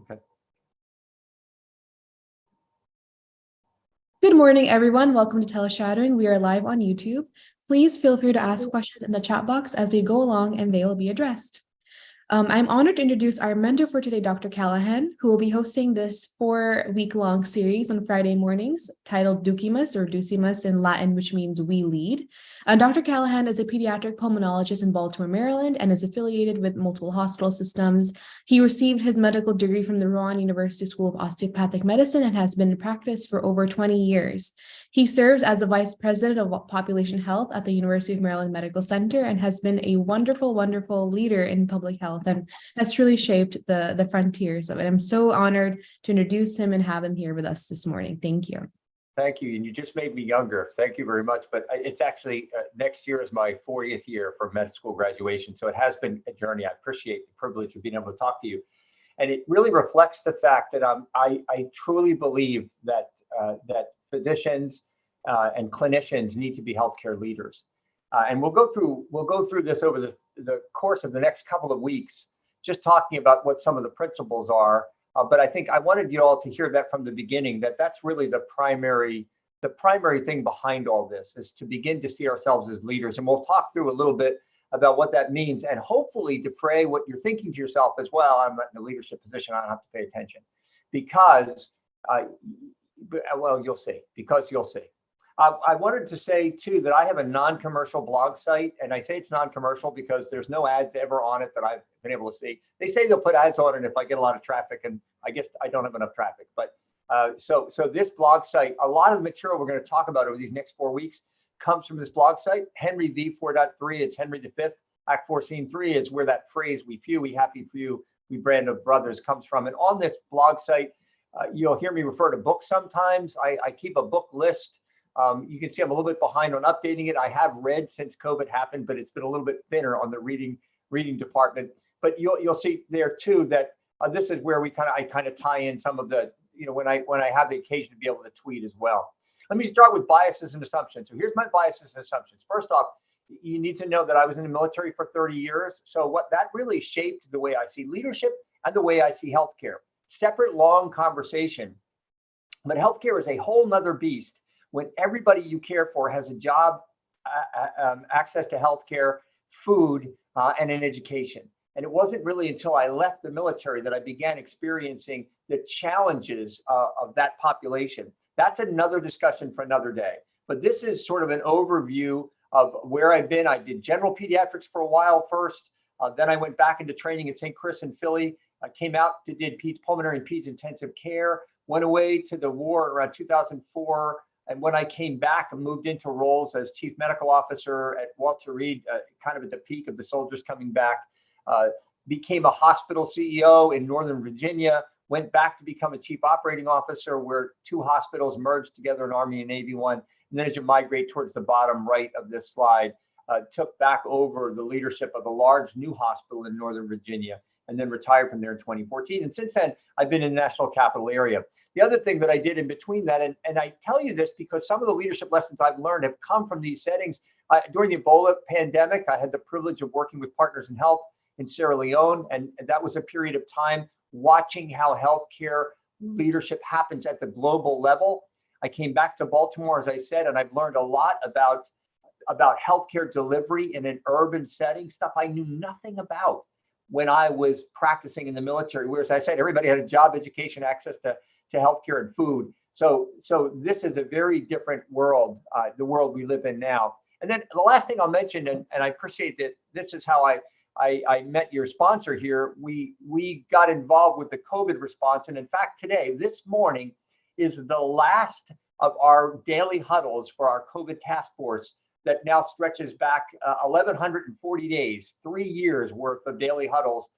Okay. Good morning, everyone. Welcome to TeleShadowing. We are live on YouTube. Please feel free to ask questions in the chat box as we go along and they will be addressed. I'm honored to introduce our mentor for today, Dr. Callahan, who will be hosting this 4-week-long series on Friday mornings titled Ducimus or Ducimus in Latin, which means we lead. Dr. Callahan is a pediatric pulmonologist in Baltimore, Maryland, and is affiliated with multiple hospital systems. He received his medical degree from the Rowan University School of Osteopathic Medicine and has been in practice for over 20 years. He serves as a vice president of population health at the University of Maryland Medical Center and has been a wonderful, wonderful leader in public health and has truly shaped the frontiers of it. I'm so honored to introduce him and have him here with us this morning. Thank you. Thank you. And you just made me younger. Thank you very much. But it's actually next year is my 40th year for med school graduation. So it has been a journey. I appreciate the privilege of being able to talk to you. And it really reflects the fact that I truly believe that that physicians and clinicians need to be healthcare leaders. And we'll go through this over the course of the next couple of weeks, just talking about what some of the principles are. But I think I wanted you all to hear that from the beginning, that that's really the primary thing behind all this, is to begin to see ourselves as leaders. And we'll talk through a little bit about what that means and hopefully defray what you're thinking to yourself as well. I'm not in a leadership position. I don't have to pay attention because, well, you'll see, because you'll see. I wanted to say too that I have a non-commercial blog site, and I say it's non-commercial because there's no ads ever on it that I've been able to see. They say they'll put ads on it if I get a lot of traffic, and I guess I don't have enough traffic. But so this blog site, a lot of the material we're going to talk about over these next 4 weeks comes from this blog site. Henry V 4.3. It's Henry V. Act 4, Scene 3 is where that phrase "we few, we happy few, we brand of brothers" comes from. And on this blog site, you'll hear me refer to books sometimes. I keep a book list. You can see I'm a little bit behind on updating it. I have read since COVID happened, but it's been a little bit thinner on the reading department. But you'll see there too that this is where I kind of tie in some of the, when I have the occasion to be able to tweet as well. Let me start with biases and assumptions. So here's my biases and assumptions. First off, you need to know that I was in the military for 30 years. So what that really shaped the way I see leadership and the way I see healthcare. Separate, long conversation. But healthcare is a whole nother beast. When everybody you care for has a job, access to healthcare, food, and an education. And it wasn't really until I left the military that I began experiencing the challenges of that population. That's another discussion for another day. But this is sort of an overview of where I've been. I did general pediatrics for a while first. Then I went back into training at St. Chris in Philly. I came out, did pulmonary and peds intensive care, went away to the war around 2004. And when I came back, I moved into roles as chief medical officer at Walter Reed, kind of at the peak of the soldiers coming back, became a hospital CEO in Northern Virginia, went back to become a chief operating officer where 2 hospitals merged together, an Army and Navy one. And then as you migrate towards the bottom right of this slide, took back over the leadership of a large new hospital in Northern Virginia, and then retired from there in 2014. And since then, I've been in the national capital area. The other thing that I did in between that, and I tell you this because some of the leadership lessons I've learned have come from these settings. During the Ebola pandemic, I had the privilege of working with Partners in Health in Sierra Leone, and that was a period of time watching how healthcare leadership happens at the global level. I came back to Baltimore, as I said, and I've learned a lot about healthcare delivery in an urban setting, stuff I knew nothing about when I was practicing in the military, where, as I said, everybody had a job, education, access to healthcare and food. So this is a very different world, the world we live in now. And then the last thing I'll mention, and I appreciate that this is how I met your sponsor here. We got involved with the COVID response. And in fact, today, this morning, is the last of our daily huddles for our COVID task force that now stretches back 1,140 days, 3 years worth of daily huddles,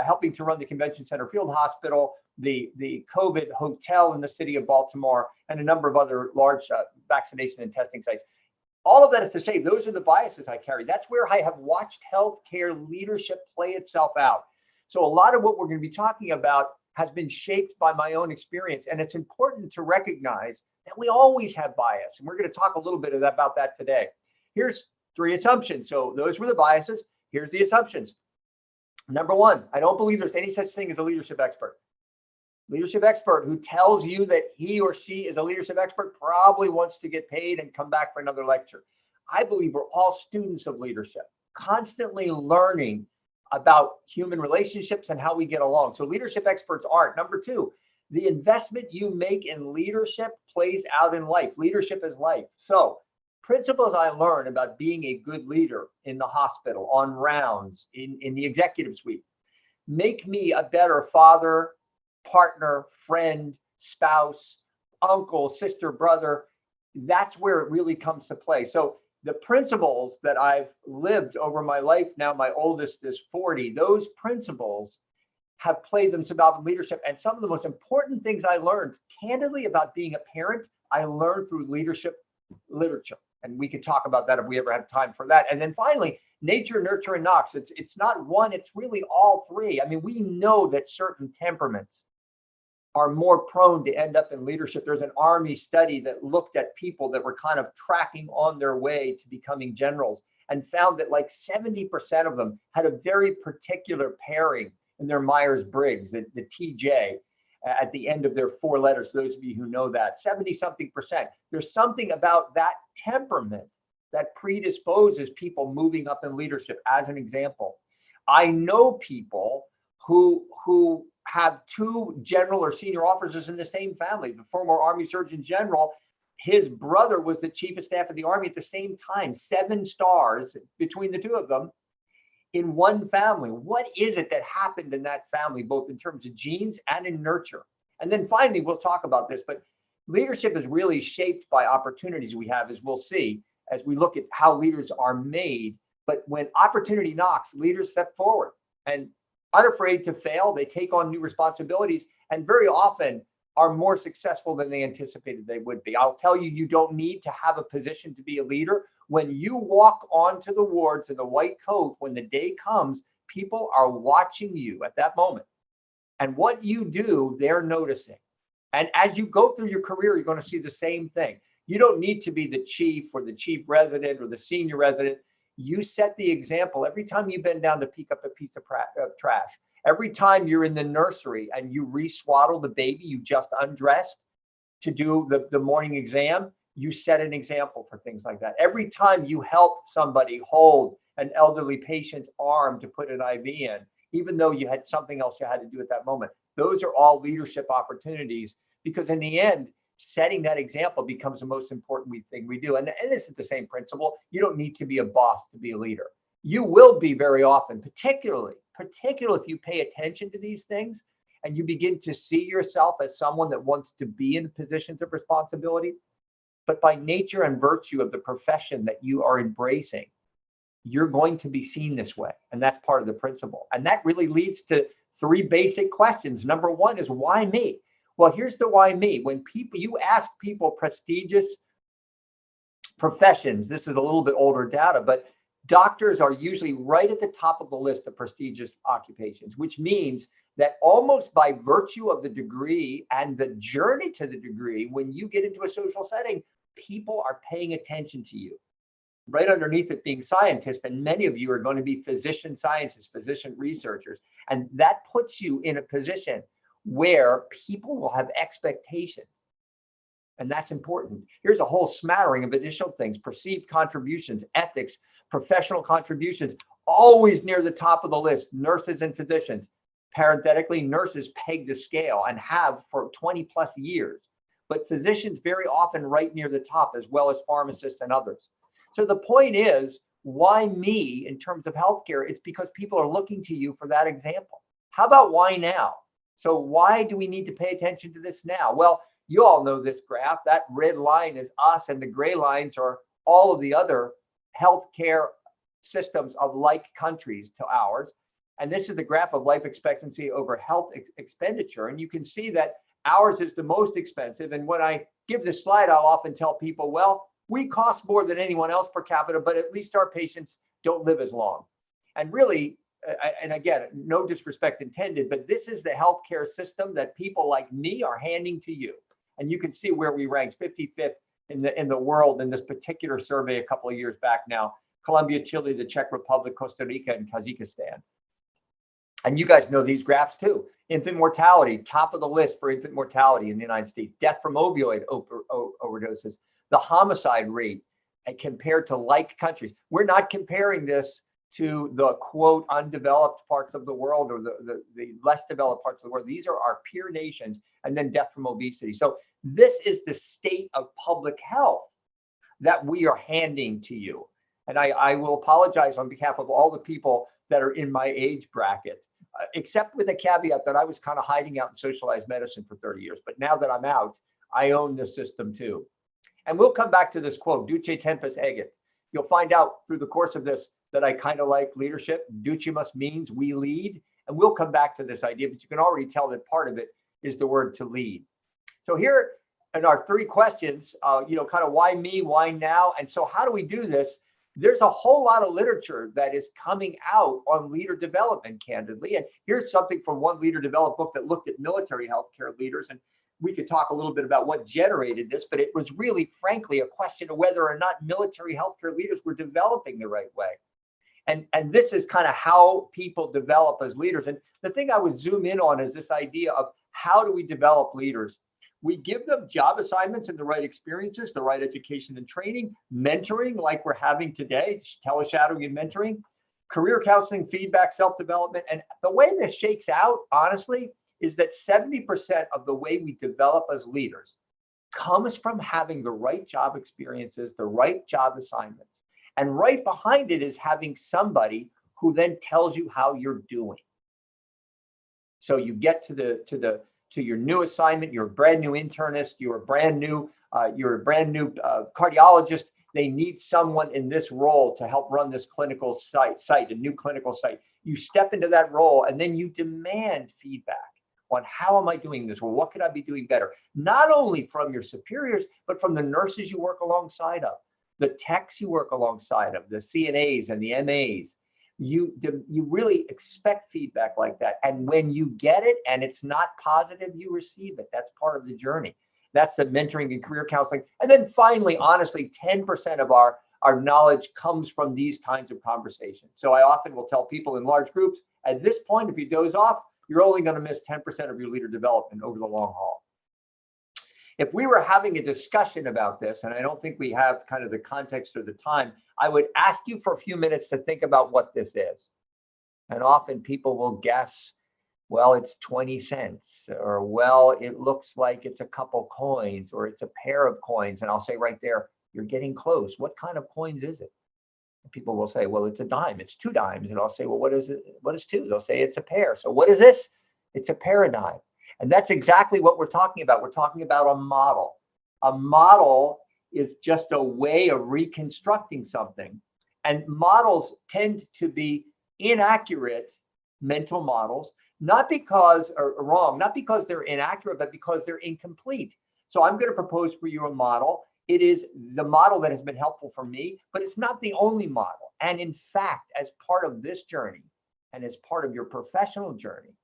helping to run the Convention Center Field Hospital, the COVID hotel in the city of Baltimore, and a number of other large vaccination and testing sites. All of that is to say, those are the biases I carry. That's where I have watched healthcare leadership play itself out. So a lot of what we're going to be talking about has been shaped by my own experience. And it's important to recognize that we always have bias. And we're going to talk a little bit about that today. Here's 3 assumptions. So those were the biases. Here's the assumptions. Number 1, I don't believe there's any such thing as a leadership expert. Leadership expert who tells you that he or she is a leadership expert probably wants to get paid and come back for another lecture. I believe we're all students of leadership, constantly learning about human relationships and how we get along. So leadership experts aren't. Number two, the investment you make in leadership plays out in life. Leadership is life. So principles I learned about being a good leader in the hospital, on rounds, in the executive suite, make me a better father, partner, friend, spouse, uncle, sister, brother. That's where it really comes to play. So the principles that I've lived over my life, now my oldest is 40, those principles have played themselves out in leadership. And some of the most important things I learned, candidly, about being a parent, I learned through leadership literature. And we could talk about that if we ever have time for that. And then finally, nature, nurture, and Knox. It's not one, it's really all three. I mean, we know that certain temperaments are more prone to end up in leadership. There's an Army study that looked at people that were kind of tracking on their way to becoming generals and found that like 70% of them had a very particular pairing in their Myers-Briggs, the TJ, at the end of their four letters. Those of you who know that, 70-something%. There's something about that temperament that predisposes people moving up in leadership. As an example, I know people who have two general or senior officers in the same family. The former Army Surgeon General, his brother was the Chief of Staff of the Army at the same time, 7 stars between the two of them in one family. What is it that happened in that family, both in terms of genes and in nurture? And then finally, we'll talk about this, but leadership is really shaped by opportunities we have, as we'll see, as we look at how leaders are made. But when opportunity knocks, leaders step forward and unafraid to fail. They take on new responsibilities and very often are more successful than they anticipated they would be. I'll tell you, you don't need to have a position to be a leader. When you walk onto the wards in the white coat, when the day comes, people are watching you at that moment. And what you do, they're noticing. And as you go through your career, you're going to see the same thing. You don't need to be the chief or the chief resident or the senior resident. You set the example every time you bend down to pick up a piece of trash. Every time you're in the nursery and you re-swaddle the baby you just undressed to do the morning exam, you set an example for things like that. Every time you help somebody hold an elderly patient's arm to put an IV in, even though you had something else you had to do at that moment, those are all leadership opportunities, because in the end, setting that example becomes the most important thing we do. And this is the same principle. You don't need to be a boss to be a leader. You will be very often, particularly if you pay attention to these things and you begin to see yourself as someone that wants to be in positions of responsibility. But by nature and virtue of the profession that you are embracing, you're going to be seen this way. And that's part of the principle. And that really leads to 3 basic questions. Number 1 is, why me? Well, here's the why me. When you ask people prestigious professions, this is a little bit older data, but doctors are usually right at the top of the list of prestigious occupations, which means that almost by virtue of the degree and the journey to the degree, when you get into a social setting, people are paying attention to you. Right underneath it being scientists, and many of you are going to be physician scientists, physician researchers, and that puts you in a position where people will have expectations. And that's important. Here's a whole smattering of additional things: perceived contributions, ethics, professional contributions, always near the top of the list. Nurses and physicians. Parenthetically, nurses peg the scale and have for 20 plus years, but physicians very often right near the top, as well as pharmacists and others. So the point is, why me in terms of healthcare? It's because people are looking to you for that example. How about why now? So why do we need to pay attention to this now? Well, you all know this graph. That red line is us, and the gray lines are all of the other healthcare systems of like countries to ours. And this is the graph of life expectancy over health expenditure. And you can see that ours is the most expensive. And when I give this slide, I'll often tell people, well, we cost more than anyone else per capita, but at least our patients don't live as long. And really, and again, no disrespect intended, but this is the healthcare system that people like me are handing to you. And you can see where we ranked 55th in the world in this particular survey a couple of years back now: Colombia, Chile, the Czech Republic, Costa Rica, and Kazakhstan. And you guys know these graphs too. Infant mortality, top of the list for infant mortality in the United States. Death from opioid overdoses. The homicide rate compared to like countries. We're not comparing this to the quote undeveloped parts of the world or the less developed parts of the world. These are our peer nations, and then death from obesity. So this is the state of public health that we are handing to you. And I will apologize on behalf of all the people that are in my age bracket, except with a caveat that I was kind of hiding out in socialized medicine for 30 years. But now that I'm out, I own this system too. And we'll come back to this quote, Duce Tempus Eget. You'll find out through the course of this that I kind of like leadership. Ducimus means we lead. And we'll come back to this idea, but you can already tell that part of it is the word to lead. So here in our 3 questions, kind of why me, why now? And so how do we do this? There's a whole lot of literature that is coming out on leader development, candidly. And here's something from one leader developed book that looked at military healthcare leaders. And we could talk a little bit about what generated this, but it was really, frankly, a question of whether or not military healthcare leaders were developing the right way. And this is kind of how people develop as leaders. And the thing I would zoom in on is this idea of how do we develop leaders? We give them job assignments and the right experiences, the right education and training, mentoring like we're having today, teleshadowing and mentoring, career counseling, feedback, self-development. And the way this shakes out, honestly, is that 70% of the way we develop as leaders comes from having the right job experiences, the right job assignments. And right behind it is having somebody who then tells you how you're doing. So you get to your new assignment, you're a brand new internist, you're a brand new cardiologist. They need someone in this role to help run this clinical site, a new clinical site. You step into that role and then you demand feedback on how am I doing this? Well, what could I be doing better? Not only from your superiors, but from the nurses you work alongside of, the techs you work alongside of, the CNAs and the MAs. You really expect feedback like that. And when you get it and it's not positive, you receive it. That's part of the journey. That's the mentoring and career counseling. And then finally, honestly, 10% of our knowledge comes from these kinds of conversations. So I often will tell people in large groups, at this point, if you doze off, you're only going to miss 10% of your leader development over the long haul. If we were having a discussion about this, and I don't think we have kind of the context or the time, I would ask you for a few minutes to think about what this is. And often people will guess, well, it's 20 cents, or well, it looks like it's a couple coins, or it's a pair of coins. And I'll say right there, you're getting close. What kind of coins is it? And people will say, well, it's a dime, it's 2 dimes. And I'll say, well, what is it? What is 2? They'll say it's a pair. So what is this? It's a paradigm. And that's exactly what we're talking about. We're talking about a model. A model is just a way of reconstructing something. And models tend to be inaccurate mental models, not because are wrong, not because they're inaccurate, but because they're incomplete. So I'm going to propose for you a model. It is the model that has been helpful for me, but it's not the only model. And in fact, as part of this journey and as part of your professional journey,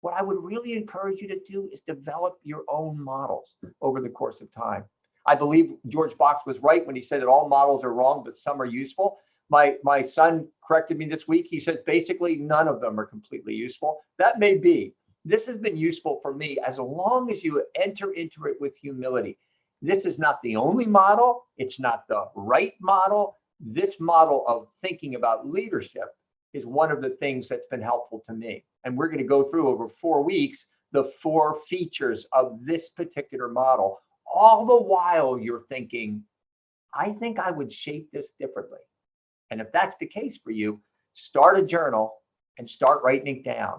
what I would really encourage you to do is develop your own models over the course of time. I believe George Box was right when he said that all models are wrong, but some are useful. My son corrected me this week. He said, basically, none of them are completely useful. That may be. This has been useful for me as long as you enter into it with humility. This is not the only model. It's not the right model. This model of thinking about leadership is one of the things that's been helpful to me. And we're going to go through over 4 weeks the 4 features of this particular model. All the while you're thinking, I think I would shape this differently. And if that's the case for you, start a journal and start writing it down.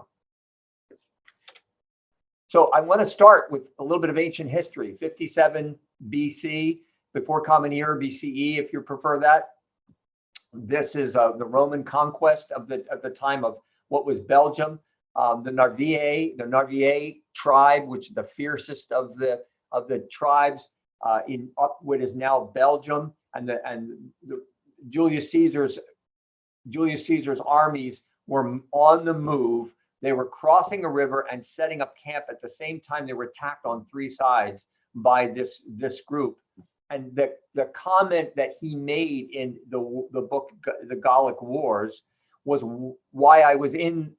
So I want to start with a little bit of ancient history, 57 BC, before Common Era, BCE, if you prefer that. This is the Roman conquest of the time of what was Belgium. The Narvier tribe, which is the fiercest of the tribes in what is now Belgium, and the Julius Caesar's armies were on the move. They were crossing a river and setting up camp at the same time. They were attacked on 3 sides by this group. And the comment that he made in the book, The Gallic Wars, was why I was in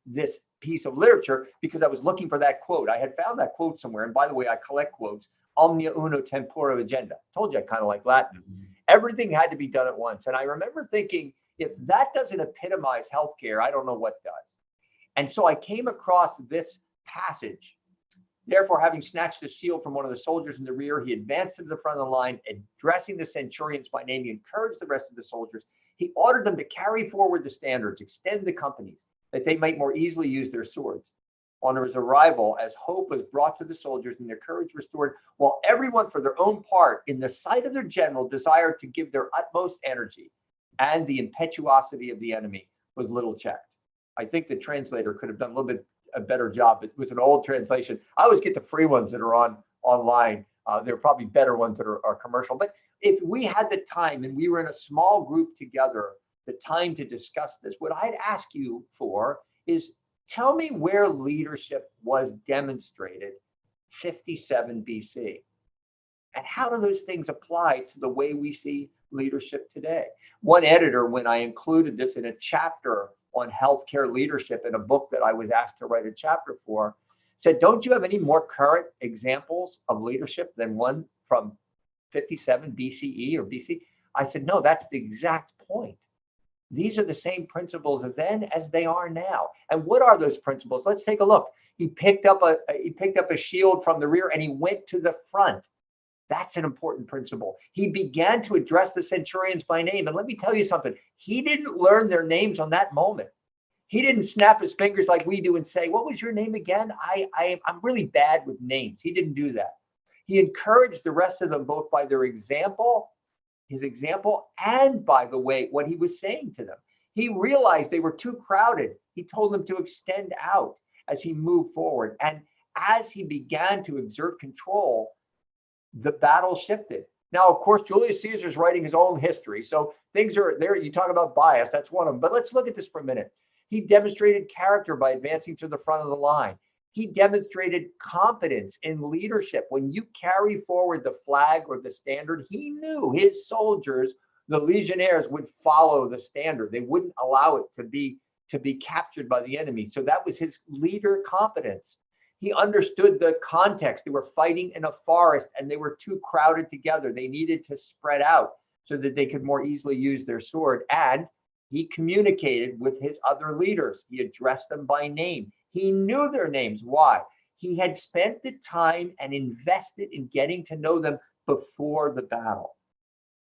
this piece of literature because I was looking for that quote. I had found that quote somewhere. And by the way, I collect quotes. Omnia uno tempora agenda. Told you I kind of like Latin. Everything had to be done at once. And I remember thinking, if that doesn't epitomize healthcare, I don't know what does. And so I came across this passage. Therefore, having snatched the shield from one of the soldiers in the rear, he advanced to the front of the line, addressing the centurions by name. He encouraged the rest of the soldiers. He ordered them to carry forward the standards, extend the companies, that they might more easily use their swords. On his arrival, as hope was brought to the soldiers and their courage restored, while everyone for their own part, in the sight of their general, desired to give their utmost energy, and the impetuosity of the enemy was little checked. I think the translator could have done a little bit a better job. It was an old translation. I always get the free ones that are online. There are probably better ones that are commercial. But if we had the time and we were in a small group together, the time to discuss this, what I'd ask you for is tell me where leadership was demonstrated 57 BC. And how do those things apply to the way we see leadership today? One editor, when I included this in a chapter on healthcare leadership in a book that I was asked to write a chapter for, said, don't you have any more current examples of leadership than one from 57 BCE or BC? I said, no, that's the exact point. These are the same principles then as they are now. And what are those principles? Let's take a look. He picked up a shield from the rear and he went to the front. That's an important principle. He began to address the centurions by name. And let me tell you something. He didn't learn their names on that moment. He didn't snap his fingers like we do and say, what was your name again? I'm really bad with names. He didn't do that. He encouraged the rest of them both by their example, his example, and by the way, what he was saying to them. He realized they were too crowded. He told them to extend out as he moved forward. And as he began to exert control, the battle shifted. Now, of course, Julius Caesar is writing his own history. So things are there. You talk about bias. That's one of them. But let's look at this for a minute. He demonstrated character by advancing to the front of the line. He demonstrated confidence in leadership. When you carry forward the flag or the standard, he knew his soldiers, the legionnaires, would follow the standard. They wouldn't allow it to be captured by the enemy. So that was his leader confidence. He understood the context. They were fighting in a forest and they were too crowded together. They needed to spread out so that they could more easily use their sword. And he communicated with his other leaders. He addressed them by name. He knew their names. Why? He had spent the time and invested in getting to know them before the battle.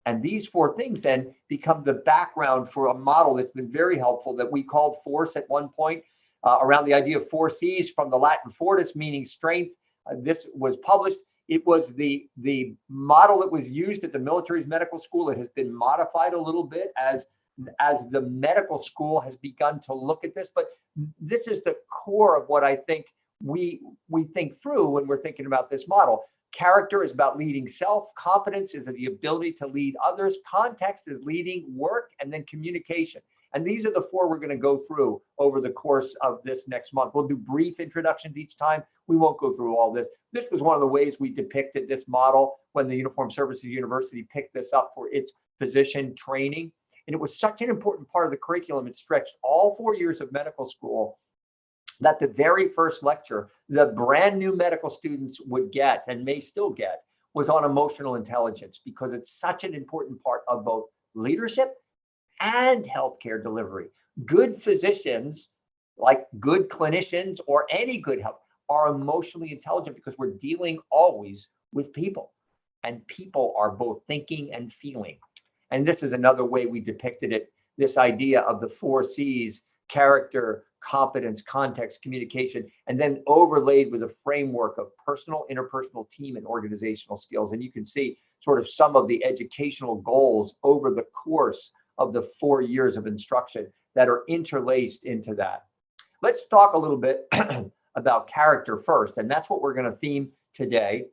And these four things then become the background for a model that's been very helpful that we called force at one point. Around the idea of 4 C's from the Latin fortis, meaning strength. This was published. It was the model that was used at the military's medical school. It has been modified a little bit as the medical school has begun to look at this. But this is the core of what I think we think through when we're thinking about this model. Character is about leading self. Competence is the ability to lead others. Context is leading work, and then communication. And these are the four we're going to go through over the course of this next month. We'll do brief introductions each time. We won't go through all this. This was one of the ways we depicted this model when the Uniformed Services University picked this up for its physician training. And it was such an important part of the curriculum. It stretched all 4 years of medical school that the very first lecture the brand new medical students would get and may still get was on emotional intelligence, because it's such an important part of both leadership and healthcare delivery. Good physicians, like good clinicians or any good health, are emotionally intelligent because we're dealing always with people, and people are both thinking and feeling. And this is another way we depicted it, this idea of the 4 C's: character, competence, context, communication, and then overlaid with a framework of personal, interpersonal, team, and organizational skills. And you can see sort of some of the educational goals over the course of the 4 years of instruction that are interlaced into that. Let's talk a little bit about character first, and that's what we're going to theme today.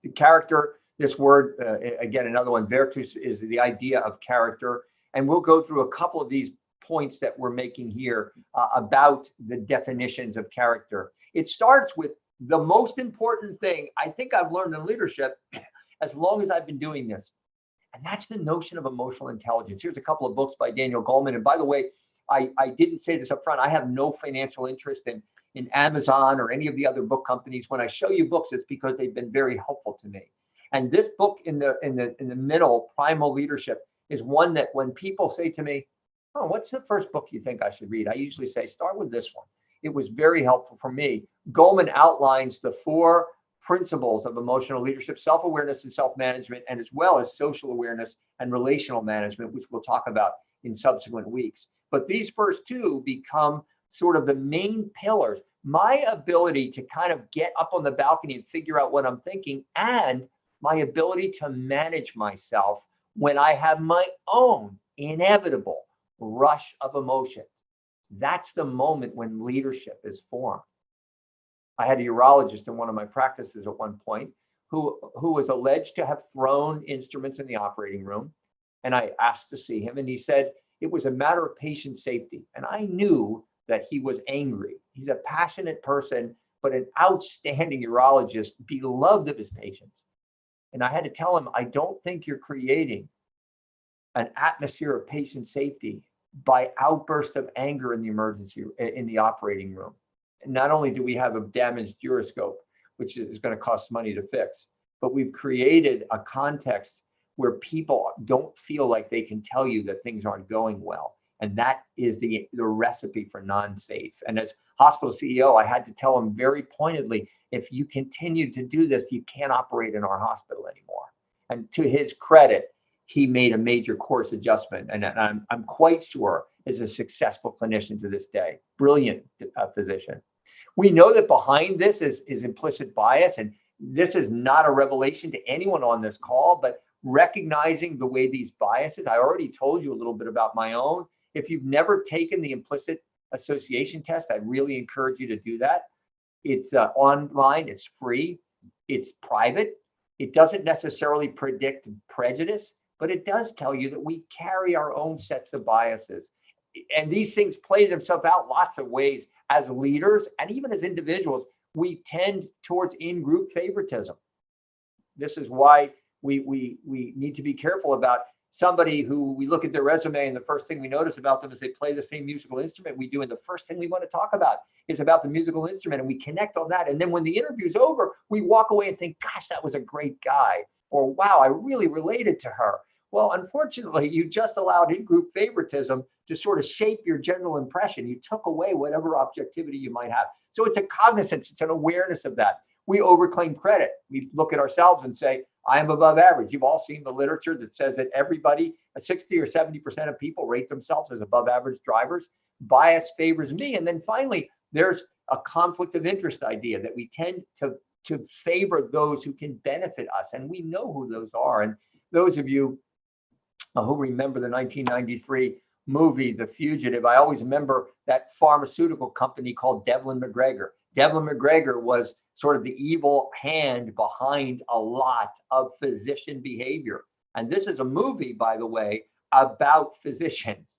The character, this word, again, another one, virtus, is the idea of character, and we'll go through a couple of these points that we're making here about the definitions of character. It starts with the most important thing I think I've learned in leadership as long as I've been doing this. And that's the notion of emotional intelligence. Here's a couple of books by Daniel Goleman. And by the way, I didn't say this up front. I have no financial interest in Amazon or any of the other book companies. When I show you books, it's because they've been very helpful to me. And this book in the middle, Primal Leadership, is one that when people say to me, "Oh, what's the first book you think I should read?" I usually say, "Start with this one." It was very helpful for me. Goleman outlines the 4 principles of emotional leadership: self-awareness and self-management, and as well as social awareness and relational management, which we'll talk about in subsequent weeks. But these first 2 become sort of the main pillars. My ability to kind of get up on the balcony and figure out what I'm thinking, and my ability to manage myself when I have my own inevitable rush of emotions. That's the moment when leadership is formed. I had a urologist in one of my practices at one point who was alleged to have thrown instruments in the operating room. And I asked to see him, and he said it was a matter of patient safety. And I knew that he was angry. He's a passionate person, but an outstanding urologist, beloved of his patients. And I had to tell him, I don't think you're creating an atmosphere of patient safety by outbursts of anger in the operating room. And not only do we have a damaged uroscope, which is going to cost money to fix, but we've created a context where people don't feel like they can tell you that things aren't going well. And that is the recipe for non-safe. And as hospital CEO, I had to tell him very pointedly, if you continue to do this, you can't operate in our hospital anymore. And to his credit, he made a major course adjustment. And I'm quite sure is a successful clinician to this day. Brilliant physician. We know that behind this is implicit bias. And this is not a revelation to anyone on this call, but recognizing the way these biases, I already told you a little bit about my own. If you've never taken the implicit association test, I really encourage you to do that. It's online, it's free, it's private. It doesn't necessarily predict prejudice, but it does tell you that we carry our own sets of biases. And these things play themselves out lots of ways. As leaders and even as individuals, we tend towards in-group favoritism. This is why we need to be careful about somebody who we look at their resume and the first thing we notice about them is they play the same musical instrument we do. And the first thing we want to talk about is about the musical instrument, and we connect on that. And then when the interview's over, we walk away and think, gosh, that was a great guy. Or wow, I really related to her. Well, unfortunately, you just allowed in-group favoritism to sort of shape your general impression. You took away whatever objectivity you might have. So it's a cognizance, it's an awareness of that. We overclaim credit. We look at ourselves and say, I am above average. You've all seen the literature that says that everybody, 60 or 70% of people rate themselves as above average drivers. Bias favors me. And then finally, there's a conflict of interest idea that we tend to favor those who can benefit us. And we know who those are. And those of you who remember the 1993 movie, The Fugitive, I always remember that pharmaceutical company called Devlin McGregor. Devlin McGregor was sort of the evil hand behind a lot of physician behavior. And this is a movie, by the way, about physicians,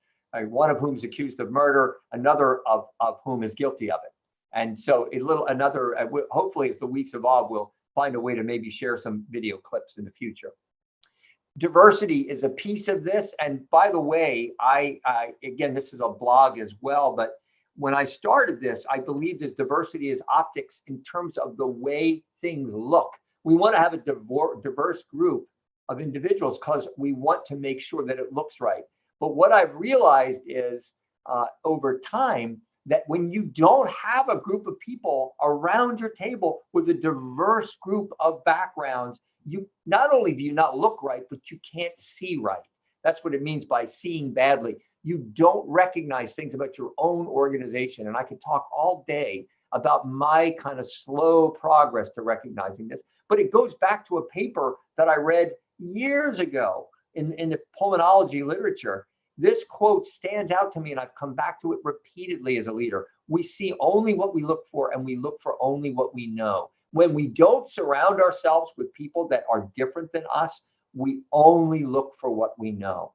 one of whom is accused of murder, another of whom is guilty of it. And so hopefully as the weeks evolve, we'll find a way to maybe share some video clips in the future. Diversity is a piece of this. And by the way, again, this is a blog as well, but when I started this, I believed that diversity is optics in terms of the way things look. We want to have a diverse group of individuals because we want to make sure that it looks right. But what I've realized is over time that when you don't have a group of people around your table with a diverse group of backgrounds, you not only do you not look right, but you can't see right. That's what it means by seeing badly. You don't recognize things about your own organization. And I could talk all day about my kind of slow progress to recognizing this, but it goes back to a paper that I read years ago in the pulmonology literature. This quote stands out to me, and I've come back to it repeatedly as a leader. We see only what we look for, and we look for only what we know. When we don't surround ourselves with people that are different than us, we only look for what we know.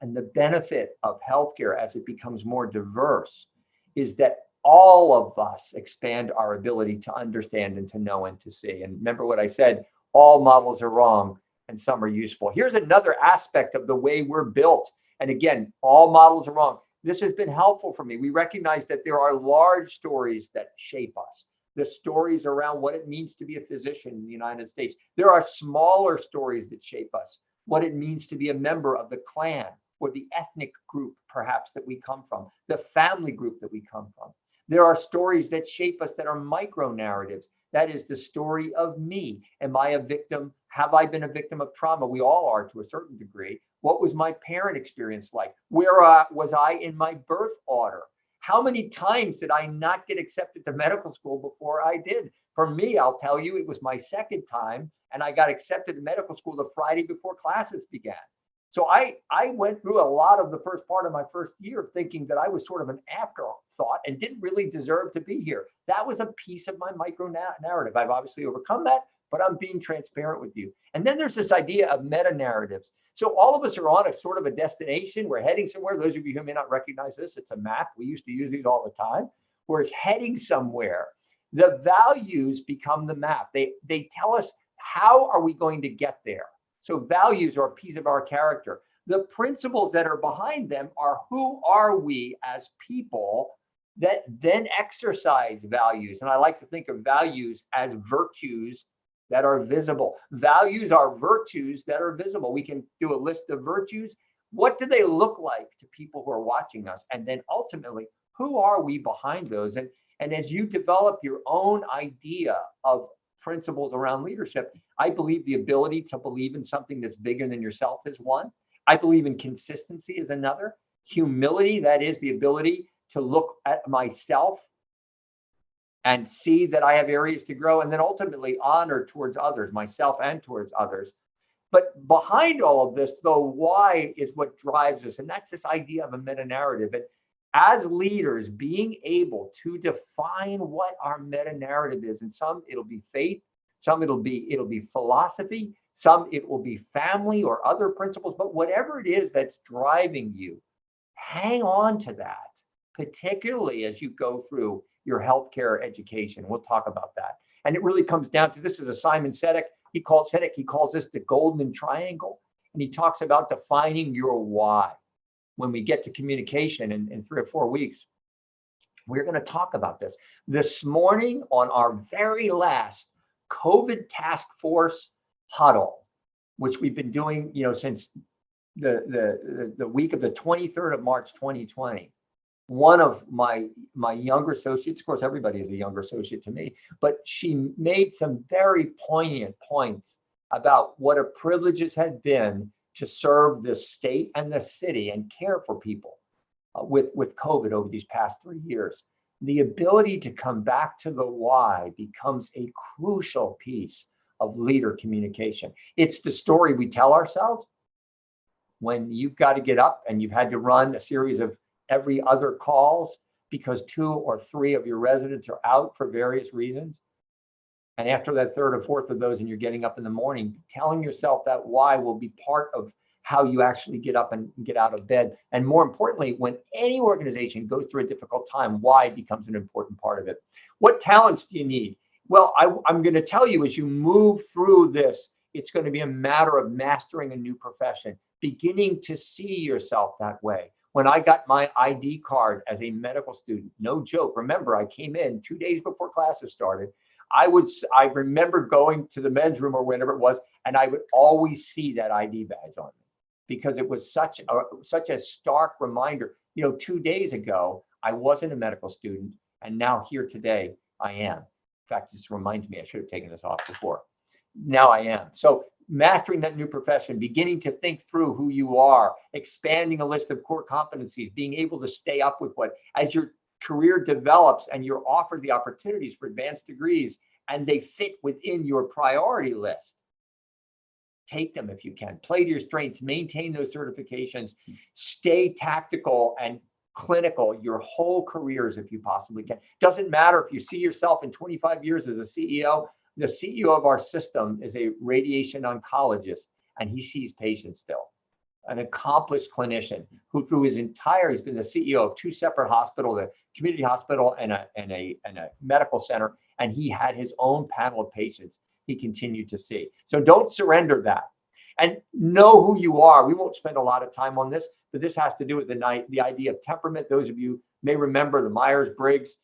And the benefit of healthcare as it becomes more diverse is that all of us expand our ability to understand and to know and to see. And remember what I said, all models are wrong and some are useful. Here's another aspect of the way we're built. And again, all models are wrong. This has been helpful for me. We recognize that there are large stories that shape us. The stories around what it means to be a physician in the United States. There are smaller stories that shape us. What it means to be a member of the clan or the ethnic group, perhaps, that we come from, the family group that we come from. There are stories that shape us that are micro narratives. That is the story of me. Am I a victim? Have I been a victim of trauma? We all are to a certain degree. What was my parent experience like? Where was I in my birth order? How many times did I not get accepted to medical school before I did? For me, I'll tell you, it was my second time, and I got accepted to medical school the Friday before classes began. So I went through a lot of the first part of my first year thinking that I was sort of an afterthought and didn't really deserve to be here. That was a piece of my micro narrative. I've obviously overcome that, but I'm being transparent with you. And then there's this idea of meta narratives. So all of us are on a sort of a destination. We're heading somewhere. Those of you who may not recognize this, it's a map. We used to use these all the time. We're heading somewhere. The values become the map. They tell us how are we going to get there. So values are a piece of our character. The principles that are behind them are who are we as people that then exercise values. And I like to think of values as virtues that are visible. Values are virtues that are visible. We can do a list of virtues. What do they look like to people who are watching us? And then ultimately, who are we behind those? And as you develop your own idea of principles around leadership, I believe the ability to believe in something that's bigger than yourself is one. I believe in consistency is another. Humility, that is the ability to look at myself and see that I have areas to grow, and then ultimately honor towards others, myself and towards others. But behind all of this, though, why is what drives us, and that's this idea of a meta-narrative. And as leaders, being able to define what our meta-narrative is, and some it'll be faith, some it'll be philosophy, some it will be family or other principles, but whatever it is that's driving you, hang on to that, particularly as you go through your healthcare education. We'll talk about that. And it really comes down to, this is a Simon Sinek. He calls this the golden triangle. And he talks about defining your why. When we get to communication in 3 or 4 weeks, we're going to talk about this. This morning on our very last COVID task force huddle, which we've been doing, since the week of the 23rd of March, 2020. One of my younger associates, of course, everybody is a younger associate to me, but she made some very poignant points about what a privilege it had been to serve the state and the city and care for people with COVID over these past 3 years. The ability to come back to the why becomes a crucial piece of leader communication. It's the story we tell ourselves when you've got to get up and you've had to run a series of every other calls because 2 or 3 of your residents are out for various reasons. And after that 3rd or 4th of those, and you're getting up in the morning, telling yourself that why will be part of how you actually get up and get out of bed. And more importantly, when any organization goes through a difficult time, why becomes an important part of it. What talents do you need? Well, I'm going to tell you, as you move through this, it's going to be a matter of mastering a new profession, beginning to see yourself that way. When I got my ID card as a medical student, no joke, remember, I came in 2 days before classes started. I remember going to the men's room or wherever it was, and I would always see that ID badge on me because it was such a stark reminder. 2 days ago, I wasn't a medical student, and now here today, I am. In fact, it just reminds me I should have taken this off before. Now I am. So mastering that new profession, beginning to think through who you are, expanding a list of core competencies, being able to stay up with as your career develops and you're offered the opportunities for advanced degrees and they fit within your priority list. Take them if you can. Play to your strengths, maintain those certifications, stay tactical and clinical your whole careers if you possibly can. Doesn't matter if you see yourself in 25 years as a CEO. The CEO of our system is a radiation oncologist, and he sees patients still. An accomplished clinician who he's been the CEO of 2 separate hospitals, a community hospital and a medical center, and he had his own panel of patients he continued to see. So don't surrender that. And know who you are. We won't spend a lot of time on this, but this has to do with the idea of temperament. Those of you may remember the Myers-Briggs.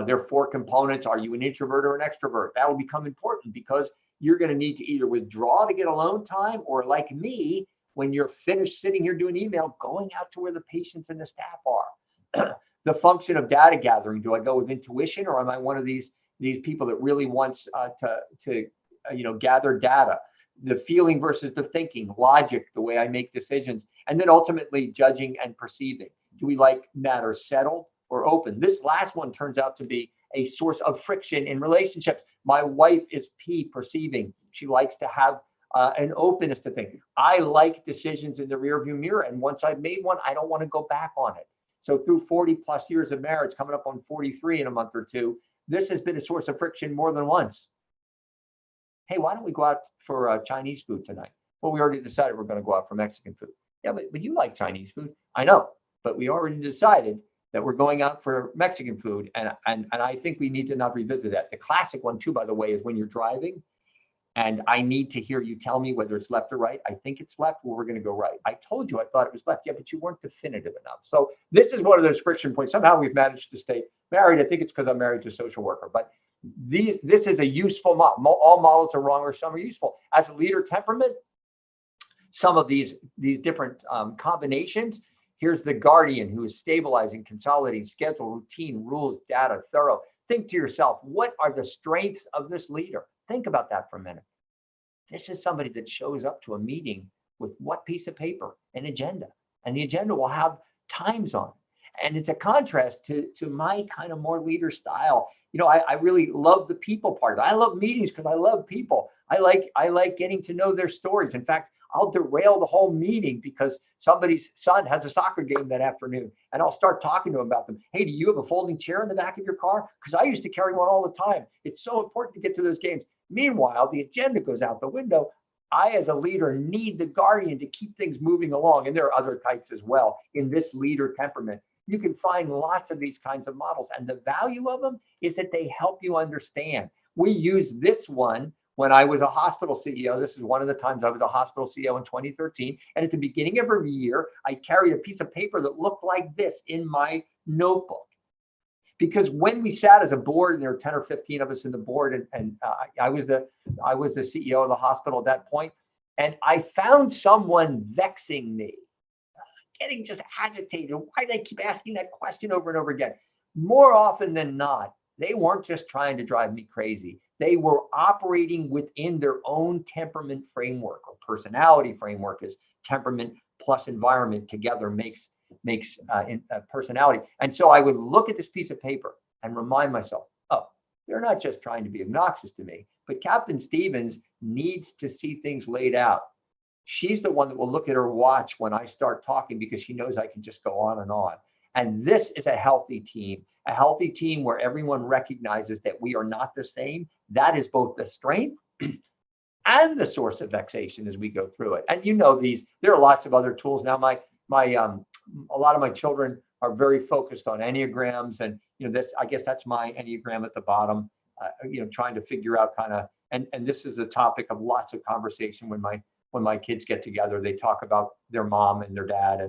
There are 4 components. Are you an introvert or an extrovert? That will become important because you're going to need to either withdraw to get alone time, or like me, when you're finished sitting here doing email, going out to where the patients and the staff are. The function of data gathering. Do I go with intuition, or am I one of these people that really wants to gather data? The feeling versus the thinking, logic, the way I make decisions, and then ultimately judging and perceiving. Do we like matters settled or open? This last one turns out to be a source of friction in relationships. My wife is P, perceiving. She likes to have an openness to think. I like decisions in the rearview mirror, and once I've made one, I don't want to go back on it. So through 40 plus years of marriage, coming up on 43 in a month or two, this has been a source of friction more than once. Hey, why don't we go out for Chinese food tonight? Well, we already decided we're going to go out for Mexican food. Yeah, but you like Chinese food. I know, but we already decided that we're going out for Mexican food, and I think we need to not revisit that. The classic one too, by the way, is when you're driving and I need to hear you tell me whether it's left or right. I think it's left, well, we're going to go right. I told you I thought it was left. Yeah, but you weren't definitive enough. So this is one of those friction points. Somehow we've managed to stay married. I think it's because I'm married to a social worker, but this is a useful model. All models are wrong, or some are useful. As a leader temperament, some of these different combinations. Here's the guardian, who is stabilizing, consolidating, schedule, routine, rules, data, thorough. Think to yourself, what are the strengths of this leader? Think about that for a minute. This is somebody that shows up to a meeting with what piece of paper? An agenda. And the agenda will have times on it. And it's a contrast to my kind of more leader style. I really love the people part of it. I love meetings because I love people. I like getting to know their stories. In fact, I'll derail the whole meeting because somebody's son has a soccer game that afternoon, and I'll start talking to them about them. Hey, do you have a folding chair in the back of your car? Because I used to carry one all the time. It's so important to get to those games. Meanwhile, the agenda goes out the window. I, as a leader, need the guardian to keep things moving along. And there are other types as well in this leader temperament. You can find lots of these kinds of models. And the value of them is that they help you understand. We use this one when I was a hospital CEO. This is one of the times I was a hospital CEO in 2013. And at the beginning of every year, I carried a piece of paper that looked like this in my notebook. Because when we sat as a board, and there were 10 or 15 of us in the board, and I was the CEO of the hospital at that point, and I found someone vexing me, getting just agitated. Why do they keep asking that question over and over again? More often than not, they weren't just trying to drive me crazy. They were operating within their own temperament framework, or personality framework, as temperament plus environment together makes personality. And so I would look at this piece of paper and remind myself, oh, they're not just trying to be obnoxious to me, but Captain Stevens needs to see things laid out. She's the one that will look at her watch when I start talking, because she knows I can just go on and on. And this is a healthy team where everyone recognizes that we are not the same. That is both the strength and the source of vexation as we go through it. And there are lots of other tools now. A lot of my children are very focused on Enneagrams, and I guess that's my Enneagram at the bottom. Trying to figure out and this is a topic of lots of conversation when my kids get together. They talk about their mom and their dad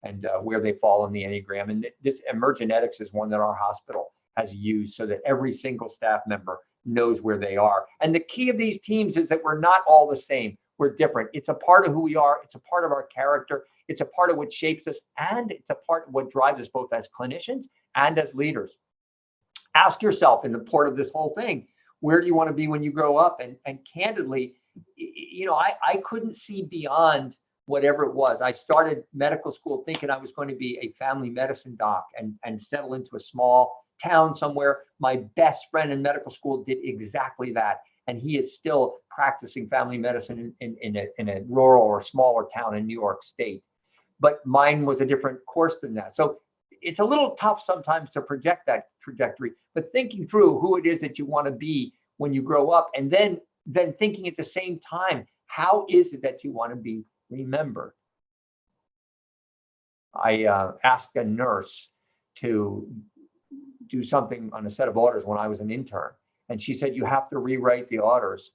and where they fall in the Enneagram. And this emergenetics is one that our hospital has used so that every single staff member knows where they are. And the key of these teams is that we're not all the same. We're different. It's a part of who we are. It's a part of our character. It's a part of what shapes us, and it's a part of what drives us both as clinicians and as leaders. Ask yourself, in the port of this whole thing, where do you want to be when you grow up? And candidly, I couldn't see beyond whatever it was. I started medical school thinking I was going to be a family medicine doc and settle into a small town somewhere. My best friend in medical school did exactly that. And he is still practicing family medicine in a rural or smaller town in New York State. But mine was a different course than that. So it's a little tough sometimes to project that trajectory, but thinking through who it is that you want to be when you grow up, and then thinking at the same time, how is it that you want to be remembered? I asked a nurse to do something on a set of orders when I was an intern. And she said, you have to rewrite the orders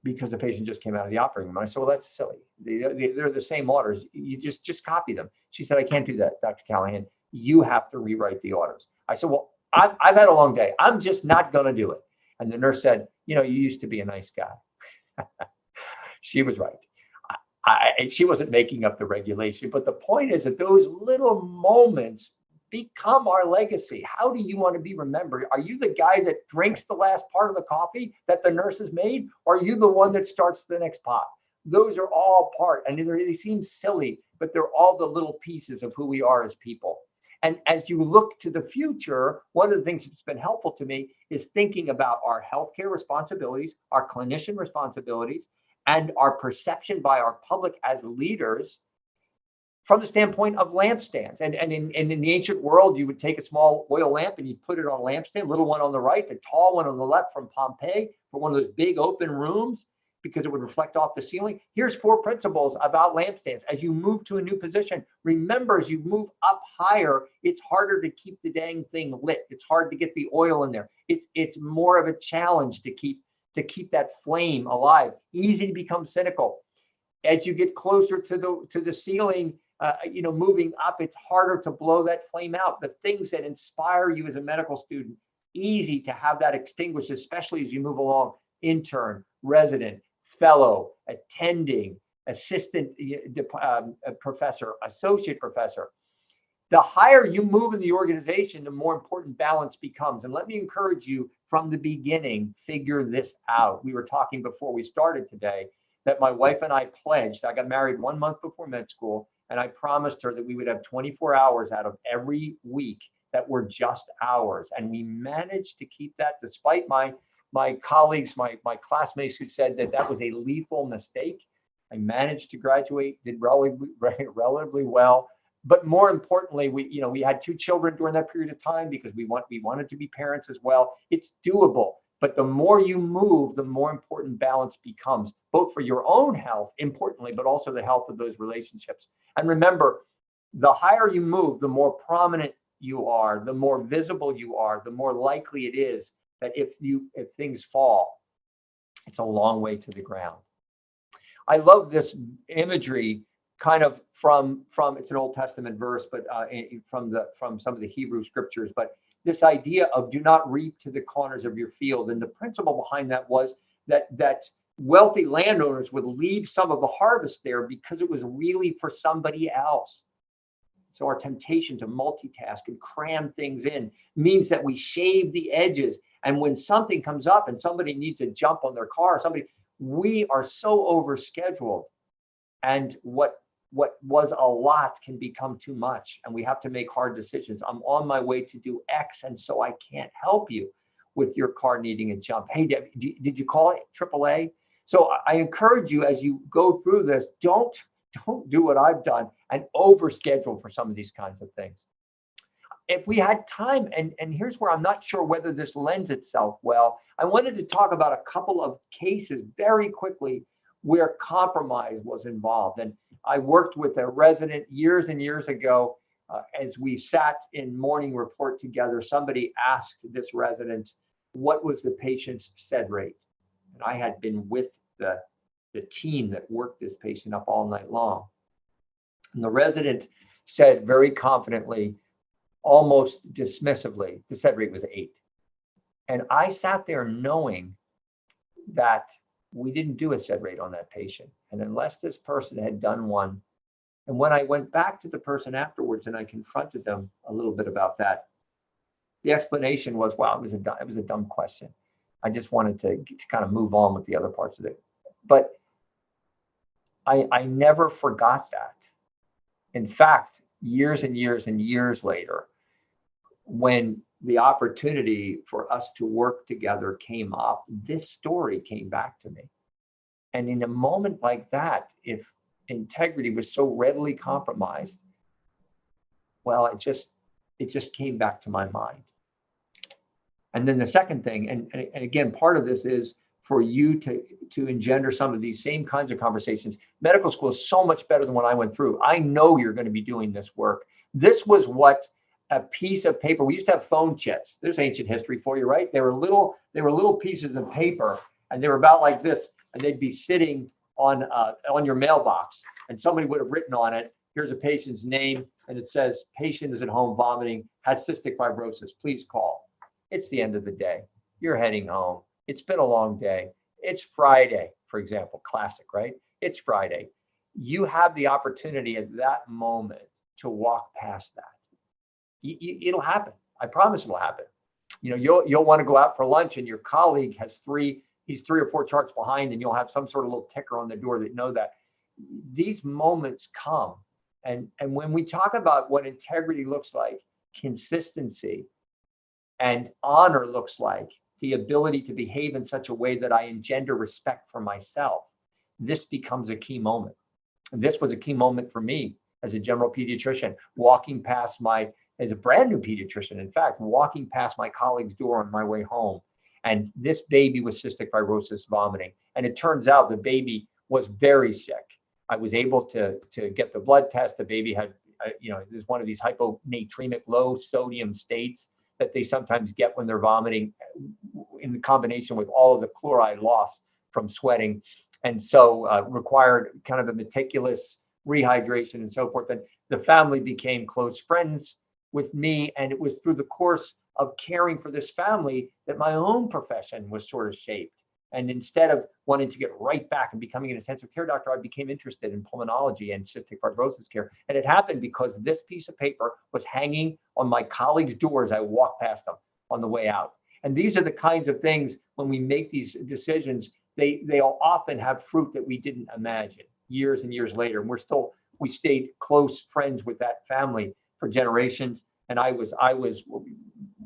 because the patient just came out of the operating room. I said, well, that's silly. They're the same orders. You just copy them. She said, I can't do that, Dr. Callahan. You have to rewrite the orders. I said, well, I've had a long day. I'm just not going to do it. And the nurse said, you know, you used to be a nice guy. She was right. She wasn't making up the regulation. But the point is that those little moments become our legacy. How do you want to be remembered? Are you the guy that drinks the last part of the coffee that the nurse has made? Or are you the one that starts the next pot? Those are all part, and they seem silly, but they're all the little pieces of who we are as people. And as you look to the future, one of the things that's been helpful to me is thinking about our healthcare responsibilities, our clinician responsibilities, and our perception by our public as leaders from the standpoint of lampstands. And in the ancient world, you would take a small oil lamp and you put it on a lampstand, little one on the right, the tall one on the left from Pompeii, for one of those big open rooms, because it would reflect off the ceiling. Here's 4 principles about lampstands. As you move to a new position, remember, as you move up higher, it's harder to keep the dang thing lit. It's hard to get the oil in there. It's more of a challenge to keep that flame alive. Easy to become cynical. As you get closer to the ceiling, moving up, it's harder to blow that flame out. The things that inspire you as a medical student, easy to have that extinguished, especially as you move along. Intern, resident, fellow, attending, assistant professor, associate professor. The higher you move in the organization, the more important balance becomes. And let me encourage you from the beginning, figure this out. We were talking before we started today that my wife and I pledged. I got married 1 month before med school, and I promised her that we would have 24 hours out of every week that were just ours. And we managed to keep that, despite my colleagues, my classmates who said that was a lethal mistake. I managed to graduate, did relatively well. But more importantly, we had 2 children during that period of time because we wanted to be parents as well. It's doable. But the more you move, the more important balance becomes, both for your own health, importantly, but also the health of those relationships. And remember, the higher you move, the more prominent you are, the more visible you are, the more likely it is that if things fall, it's a long way to the ground. I love this imagery, kind of from it's an Old Testament verse, but from some of the Hebrew scriptures, but this idea of do not reap to the corners of your field. And the principle behind that was that wealthy landowners would leave some of the harvest there because it was really for somebody else. So our temptation to multitask and cram things in means that we shave the edges. And when something comes up and somebody needs to jump on their car, we are so overscheduled. And what was a lot can become too much, and we have to make hard decisions. I'm on my way to do X, and so I can't help you with your car needing a jump. Hey, did you call it AAA? So I encourage you, as you go through this, don't do what I've done and overschedule for some of these kinds of things. If we had time, and here's where I'm not sure whether this lends itself well, I wanted to talk about a couple of cases very quickly where compromise was involved. And I worked with a resident years and years ago. As we sat in morning report together, somebody asked this resident, what was the patient's SED rate? And I had been with the team that worked this patient up all night long. And the resident said very confidently, almost dismissively, the SED rate was 8. And I sat there knowing that we didn't do a SED rate on that patient. And unless this person had done one, and when I went back to the person afterwards and I confronted them a little bit about that, the explanation was, wow, it was a dumb question. I just wanted to kind of move on with the other parts of it. But I never forgot that. In fact, years and years and years later, when the opportunity for us to work together came up, this story came back to me. And in a moment like that, if integrity was so readily compromised, well, it just came back to my mind. And then the second thing, and again, part of this is for you to engender some of these same kinds of conversations. Medical school is so much better than what I went through. I know you're going to be doing this work. This was what a piece of paper. We used to have phone chits. There's ancient history for you, right? They were little pieces of paper, and they were about like this. and they'd be sitting on your mailbox, and somebody would have written on it, here's a patient's name, and it says, patient is at home vomiting, has cystic fibrosis, please call. It's the end of the day. You're heading home. It's been a long day. It's Friday, for example, classic, right? It's Friday. You have the opportunity at that moment to walk past that. It'll happen. I promise it'll happen. You'll want to go out for lunch, and your colleague has he's 3 or 4 charts behind, and you'll have some sort of little ticker on the door that know that. These moments come. And when we talk about what integrity looks like, consistency and honor looks like, the ability to behave in such a way that I engender respect for myself, this becomes a key moment. This was a key moment for me as a general pediatrician, walking past as a brand new pediatrician, in fact, walking past my colleague's door on my way home. And this baby with cystic fibrosis vomiting. And it turns out the baby was very sick. I was able to get the blood test. The baby had, is one of these hyponatremic, low sodium states that they sometimes get when they're vomiting, in combination with all of the chloride loss from sweating. And so required kind of a meticulous rehydration and so forth. And the family became close friends with me. And it was through the course of caring for this family that my own profession was sort of shaped. And instead of wanting to get right back and becoming an intensive care doctor, I became interested in pulmonology and cystic fibrosis care. And it happened because this piece of paper was hanging on my colleagues' doors. I walked past them on the way out. And these are the kinds of things, when we make these decisions, they'll often have fruit that we didn't imagine years and years later. And we stayed close friends with that family for generations. And I was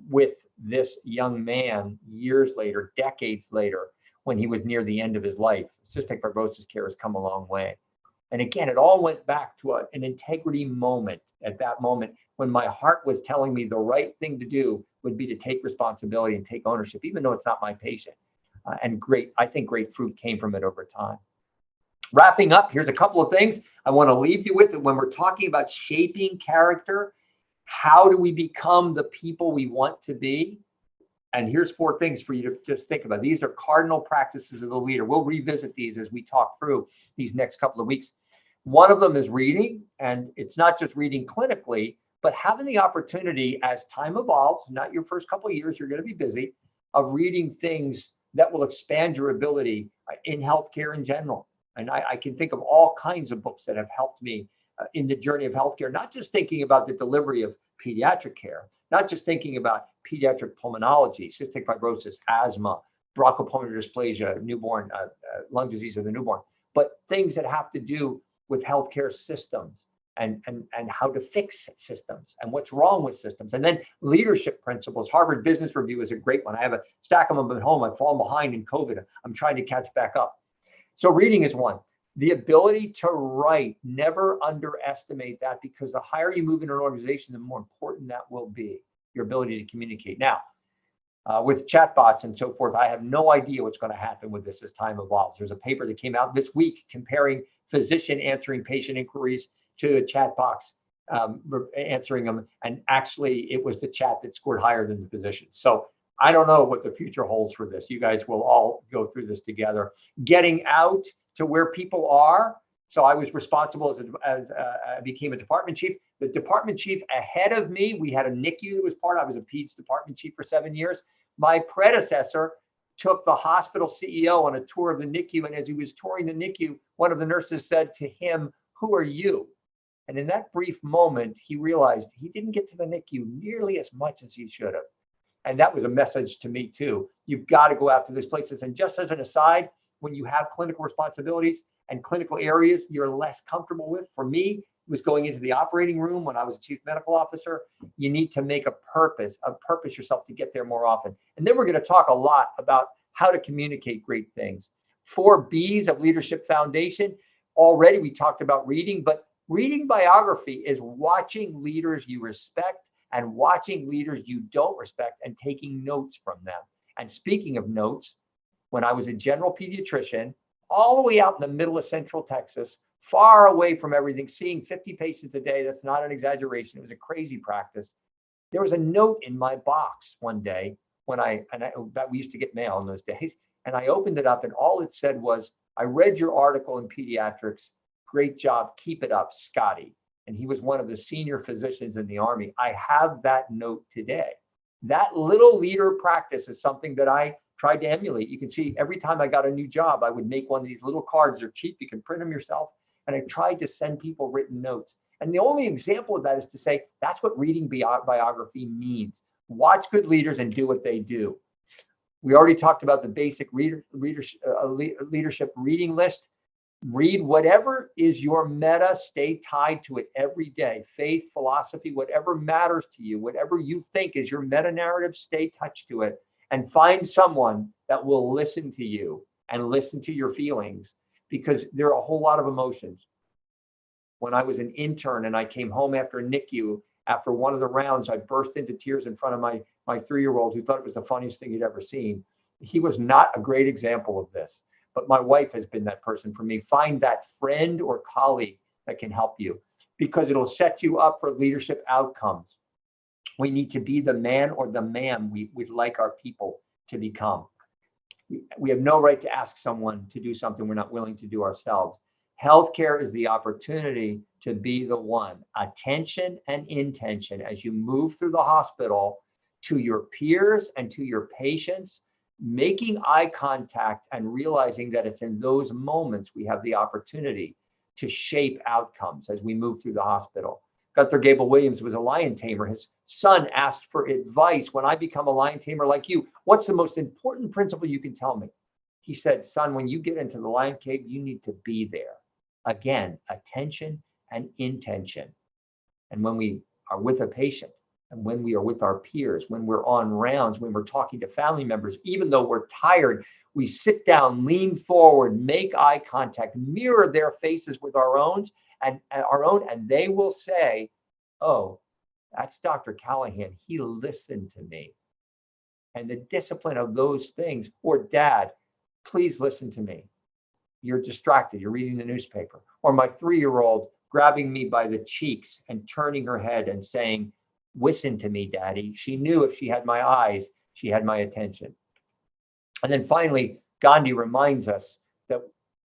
with this young man years later, decades later, when he was near the end of his life. Cystic fibrosis care has come a long way. And again, it all went back to an integrity moment at that moment when my heart was telling me the right thing to do would be to take responsibility and take ownership, even though it's not my patient. I think great fruit came from it over time. Wrapping up, here's a couple of things I want to leave you with. When we're talking about shaping character, how do we become the people we want to be? And here's 4 things for you to just think about. These are cardinal practices of the leader. We'll revisit these as we talk through these next couple of weeks. One of them is reading, and it's not just reading clinically, but having the opportunity as time evolves, not your first couple of years, you're going to be busy, of reading things that will expand your ability in healthcare in general. And I can think of all kinds of books that have helped me in the journey of healthcare, not just thinking about the delivery of pediatric care, not just thinking about pediatric pulmonology, cystic fibrosis, asthma, bronchopulmonary dysplasia, newborn lung disease of the newborn, but things that have to do with healthcare systems and how to fix systems and what's wrong with systems. And then leadership principles. Harvard Business Review is a great one. I have a stack of them at home. I've fallen behind in COVID. I'm trying to catch back up. So reading is one. The ability to write, never underestimate that, because the higher you move in an organization, the more important that will be, your ability to communicate. Now, with chatbots and so forth, I have no idea what's going to happen with this as time evolves. There's a paper that came out this week comparing physician answering patient inquiries to a chat box answering them. And actually, it was the chat that scored higher than the physician. So I don't know what the future holds for this. You guys will all go through this together. Getting out to where people are. So I was responsible as I became a department chief. The department chief ahead of me, we had a NICU that was I was a PEDS department chief for 7 years. My predecessor took the hospital CEO on a tour of the NICU. And as he was touring the NICU, one of the nurses said to him, "Who are you?" And in that brief moment, he realized he didn't get to the NICU nearly as much as he should have. And that was a message to me too. You've got to go out to these places. And just as an aside, when you have clinical responsibilities and clinical areas you're less comfortable with, for me, it was going into the operating room when I was a chief medical officer. You need to make a purpose yourself to get there more often. And then we're going to talk a lot about how to communicate great things. 4 B's of Leadership Foundation. Already we talked about reading, but reading biography is watching leaders you respect and watching leaders you don't respect and taking notes from them. And speaking of notes, when I was a general pediatrician, all the way out in the middle of Central Texas, far away from everything, seeing 50 patients a day, that's not an exaggeration. It was a crazy practice. There was a note in my box one day that we used to get mail in those days. And I opened it up, and all it said was, I read your article in pediatrics. Great job. Keep it up, Scotty. And he was one of the senior physicians in the Army. I have that note today. That little leader practice is something that I tried to emulate. You can see every time I got a new job, I would make one of these little cards. They're cheap. You can print them yourself. And I tried to send people written notes. And the only example of that is to say, that's what reading biography means. Watch good leaders and do what they do. We already talked about the basic leadership reading list. Read whatever is your meta, stay tied to it every day. Faith, philosophy, whatever matters to you, whatever you think is your meta narrative, stay touched to it, and find someone that will listen to you and listen to your feelings, because there are a whole lot of emotions. When I was an intern and I came home after a NICU, after one of the rounds, I burst into tears in front of my 3-year-old, who thought it was the funniest thing he'd ever seen. He was not a great example of this, but my wife has been that person for me. Find that friend or colleague that can help you, because it'll set you up for leadership outcomes. We need to be the man or the ma'am we'd like our people to become. We have no right to ask someone to do something we're not willing to do ourselves. Healthcare is the opportunity to be the one. Attention and intention as you move through the hospital to your peers and to your patients, making eye contact and realizing that it's in those moments we have the opportunity to shape outcomes as we move through the hospital. Gunther Gable-Williams was a lion tamer. His son asked for advice. When I become a lion tamer like you, what's the most important principle you can tell me? He said, son, when you get into the lion cave, you need to be there. Again, attention and intention. And when we are with a patient, and when we are with our peers, when we're on rounds, when we're talking to family members, even though we're tired, we sit down, lean forward, make eye contact, mirror their faces with our own, and they will say, oh, that's Dr. Callahan. He listened to me. And the discipline of those things, or dad, please listen to me. You're distracted, you're reading the newspaper. Or my 3-year-old grabbing me by the cheeks and turning her head and saying, listen to me, daddy. She knew if she had my eyes, she had my attention. And then finally, Gandhi reminds us that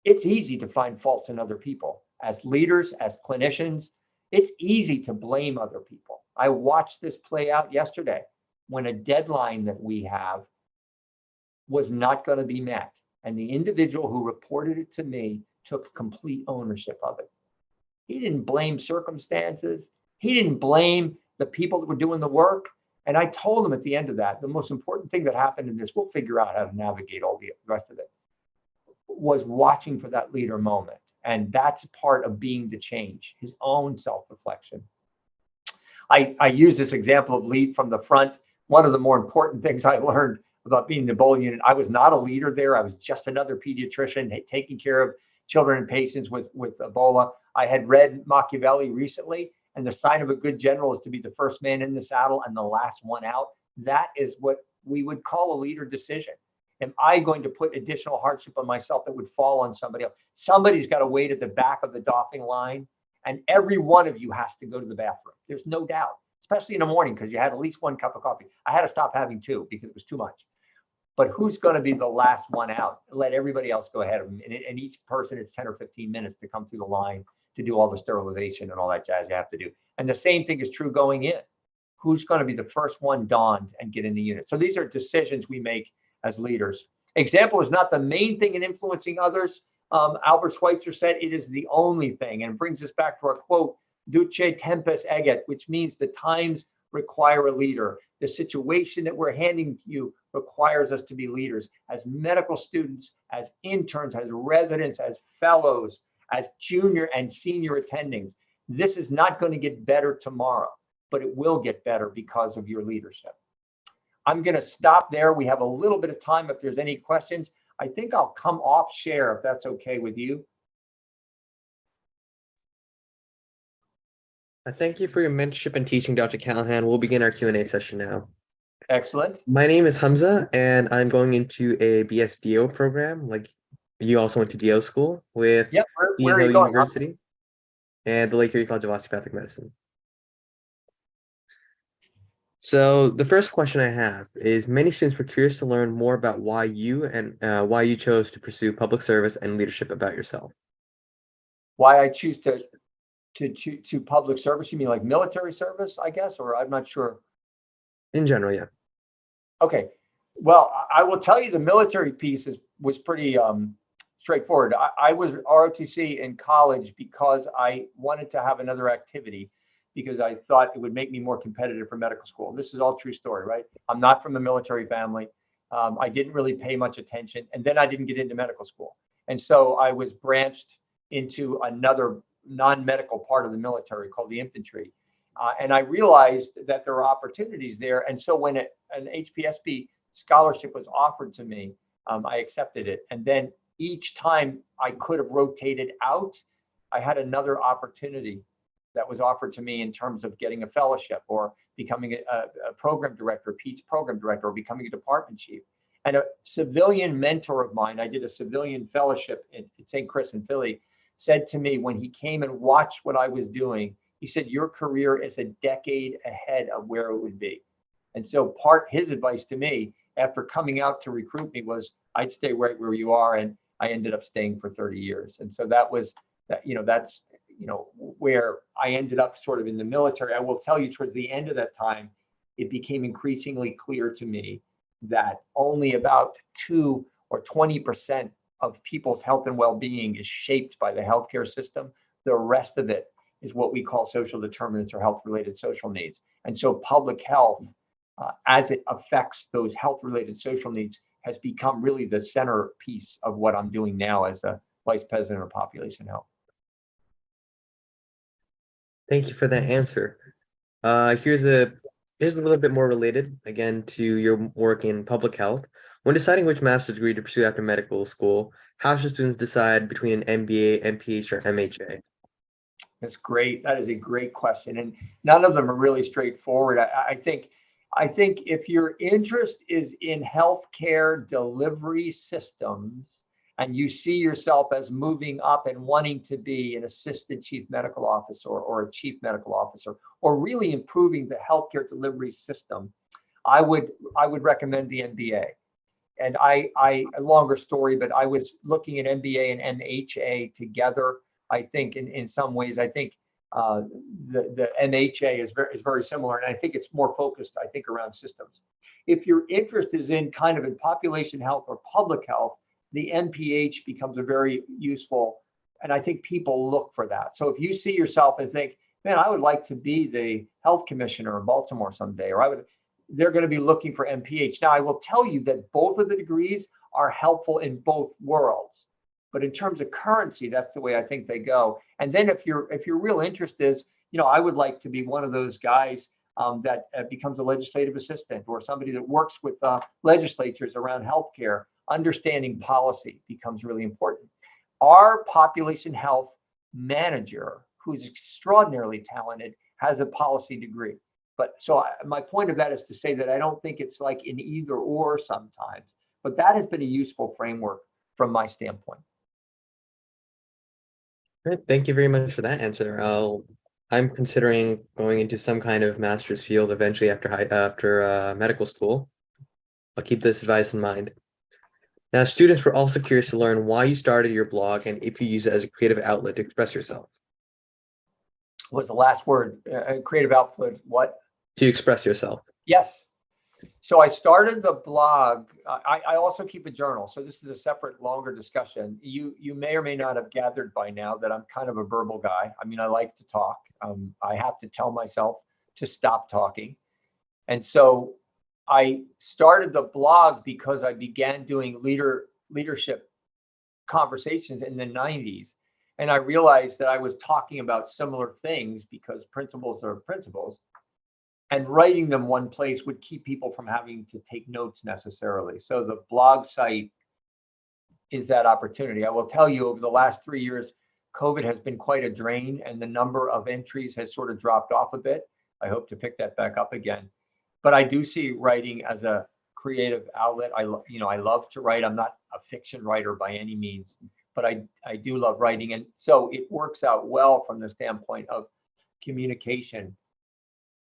it's easy to find faults in other people. As leaders, as clinicians, it's easy to blame other people. I watched this play out yesterday when a deadline that we have was not going to be met. And the individual who reported it to me took complete ownership of it. He didn't blame circumstances. He didn't blame the people that were doing the work. And I told him at the end of that, the most important thing that happened in this, we'll figure out how to navigate all the rest of it, was watching for that leader moment. And that's part of being the change, his own self-reflection. I use this example of lead from the front. One of the more important things I learned about being in the Ebola unit, I was not a leader there. I was just another pediatrician taking care of children and patients with Ebola. I had read Machiavelli recently, and the sign of a good general is to be the first man in the saddle and the last one out. That is what we would call a leader decision. Am I going to put additional hardship on myself that would fall on somebody else? Somebody's got to wait at the back of the doffing line, and every one of you has to go to the bathroom. There's no doubt, especially in the morning, because you had at least 1 cup of coffee. I had to stop having 2 because it was too much. But who's going to be the last one out? Let everybody else go ahead of them. And each person, it's 10 or 15 minutes to come through the line to do all the sterilization and all that jazz you have to do. And the same thing is true going in. Who's going to be the first one donned and get in the unit? So these are decisions we make as leaders. Example is not the main thing in influencing others. Albert Schweitzer said it is the only thing. And it brings us back to our quote, Duce tempus eget, which means the times require a leader. The situation that we're handing you requires us to be leaders as medical students, as interns, as residents, as fellows, as junior and senior attendings. This is not going to get better tomorrow, but it will get better because of your leadership. I'm going to stop there. We have a little bit of time if there's any questions. I think I'll come off share if that's okay with you. Thank you for your mentorship and teaching, Dr. Callahan. We'll begin our Q&A session now. Excellent. My name is Hamza, and I'm going into a BSDO program. Like you also went to DO school with where are you going? University and the Lake Erie College of Osteopathic Medicine. So the first question I have is many students were curious to learn more about why you chose to pursue public service and leadership about yourself. Why I choose to public service? You mean like military service, I guess, or I'm not sure. In general, yeah. Okay. Well, I will tell you the military piece was pretty straightforward. I was ROTC in college because I wanted to have another activity because I thought it would make me more competitive for medical school. This is all true story, right? I'm not from a military family. I didn't really pay much attention, and then I didn't get into medical school. And so I was branched into another non-medical part of the military called the infantry. And I realized that there were opportunities there. And so when an HPSB scholarship was offered to me, I accepted it. And then each time I could have rotated out, I had another opportunity that was offered to me in terms of getting a fellowship or becoming a program director, Pete's program director, or becoming a department chief. And a civilian mentor of mine, I did a civilian fellowship at St. Chris in Philly, said to me when he came and watched what I was doing, he said, your career is a decade ahead of where it would be. And so his advice to me after coming out to recruit me was I'd stay right where you are. And I ended up staying for 30 years. And so that's where I ended up sort of in the military. I will tell you towards the end of that time, it became increasingly clear to me that only about 2 or 20% of people's health and well-being is shaped by the healthcare system. The rest of it is what we call social determinants or health-related social needs. And so public health, as it affects those health-related social needs, has become really the centerpiece of what I'm doing now as a vice president of population health. Thank you for that answer. Here's a little bit more related, again, to your work in public health. When deciding which master's degree to pursue after medical school, how should students decide between an MBA, MPH, or MHA? That's great. That is a great question. And none of them are really straightforward. I think if your interest is in healthcare delivery systems and you see yourself as moving up and wanting to be an assistant chief medical officer or a chief medical officer, or really improving the healthcare delivery system, I would recommend the MBA. And a longer story, but I was looking at MBA and MHA together. I think in some ways, I think the MHA is very similar, and I think it's more focused, I think, around systems. If your interest is in kind of in population health or public health, the MPH becomes a very useful, and I think people look for that. So if you see yourself and think, man, I would like to be the health commissioner in Baltimore someday, or they're going to be looking for MPH. Now, I will tell you that both of the degrees are helpful in both worlds. But in terms of currency, that's the way I think they go. And then if your real interest is, I would like to be one of those guys that becomes a legislative assistant or somebody that works with legislatures around healthcare, understanding policy becomes really important. Our population health manager, who's extraordinarily talented, has a policy degree. But so my point of that is to say that I don't think it's like an either or sometimes, but that has been a useful framework from my standpoint. Great. Thank you very much for that answer. I'm considering going into some kind of master's field eventually after medical school. I'll keep this advice in mind. Now, students were also curious to learn why you started your blog and if you use it as a creative outlet to express yourself. Was the last word creative outlet? What? To express yourself. Yes. So I started the blog. I also keep a journal. So this is a separate, longer discussion. You may or may not have gathered by now that I'm kind of a verbal guy. I mean, I like to talk. I have to tell myself to stop talking. And so I started the blog because I began doing leadership conversations in the 90s. And I realized that I was talking about similar things because principles are principles. And writing them one place would keep people from having to take notes necessarily. So the blog site is that opportunity. I will tell you, over the last 3 years, COVID has been quite a drain, and the number of entries has sort of dropped off a bit. I hope to pick that back up again. But I do see writing as a creative outlet. I love to write. I'm not a fiction writer by any means, but I do love writing. And so it works out well from the standpoint of communication.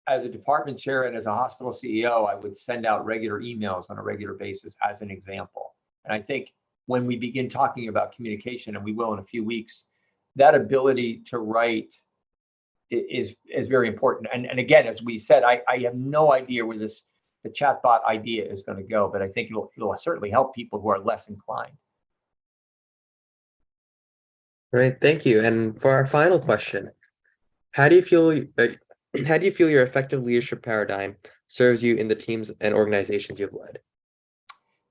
as a department chair and as a hospital CEO, I would send out regular emails on a regular basis as an example. And I think when we begin talking about communication, and we will in a few weeks, that ability to write is very important. And again, as we said, I have no idea where the chatbot idea is going to go, but I think it'll certainly help people who are less inclined. Great, thank you. And for our final question, how do you feel your effective leadership paradigm serves you in the teams and organizations you've led?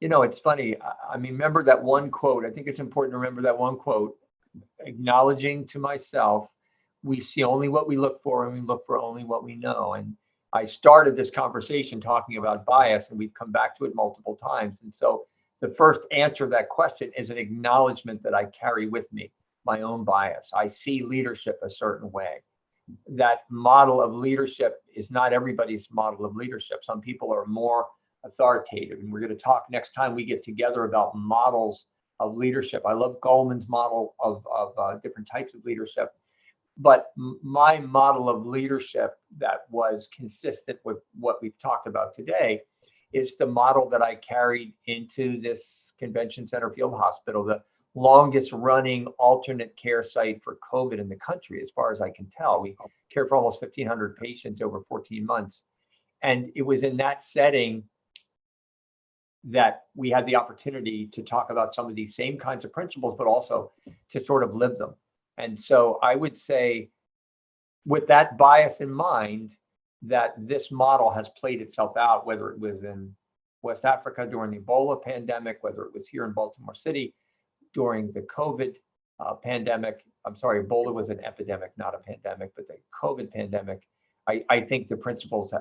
You know, it's funny. I mean, remember that one quote. I think it's important to remember that one quote, acknowledging to myself, we see only what we look for and we look for only what we know. And I started this conversation talking about bias, and we've come back to it multiple times. And so the first answer to that question is an acknowledgement that I carry with me my own bias. I see leadership a certain way. That model of leadership is not everybody's model of leadership. Some people are more authoritative, and we're going to talk next time we get together about models of leadership. I love Goleman's model of different types of leadership, but my model of leadership that was consistent with what we've talked about today is the model that I carried into this convention center field hospital, the longest running alternate care site for COVID in the country, as far as I can tell. We cared for almost 1,500 patients over 14 months. And it was in that setting that we had the opportunity to talk about some of these same kinds of principles, but also to sort of live them. And so I would say, with that bias in mind, that this model has played itself out, whether it was in West Africa during the Ebola pandemic, whether it was here in Baltimore City during the COVID pandemic. I'm sorry, Ebola was an epidemic, not a pandemic, but the COVID pandemic. I think the principles,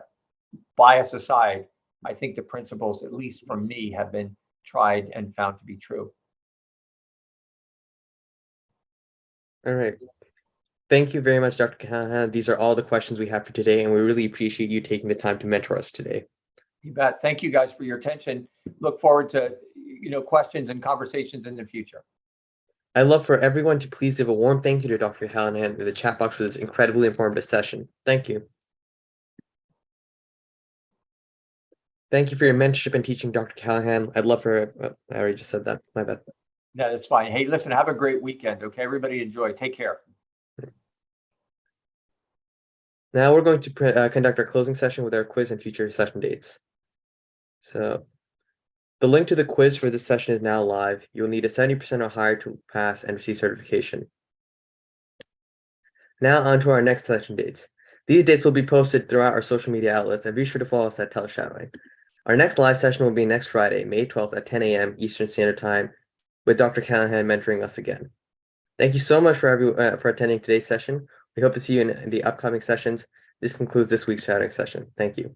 bias aside, I think the principles, at least for me, have been tried and found to be true. All right. Thank you very much, Dr. Callahan. These are all the questions we have for today, and we really appreciate you taking the time to mentor us today. You bet. Thank you guys for your attention. Look forward to questions and conversations in the future. I'd love for everyone to please give a warm thank you to Dr. Callahan in the chat box for this incredibly informative session. Thank you. Thank you for your mentorship and teaching, Dr. Callahan. I'd love for, I already just said that, my bad. No, that's fine. Hey, listen, have a great weekend, okay? Everybody enjoy. Take care. Now we're going to conduct our closing session with our quiz and future session dates. So the link to the quiz for this session is now live. You'll need a 70% or higher to pass and receive certification. Now on to our next session dates. These dates will be posted throughout our social media outlets, and be sure to follow us at TeleShadowing. Our next live session will be next Friday, May 12th at 10 a.m. Eastern Standard Time, with Dr. Callahan mentoring us again. Thank you so much for attending today's session. We hope to see you in the upcoming sessions. This concludes this week's shadowing session. Thank you.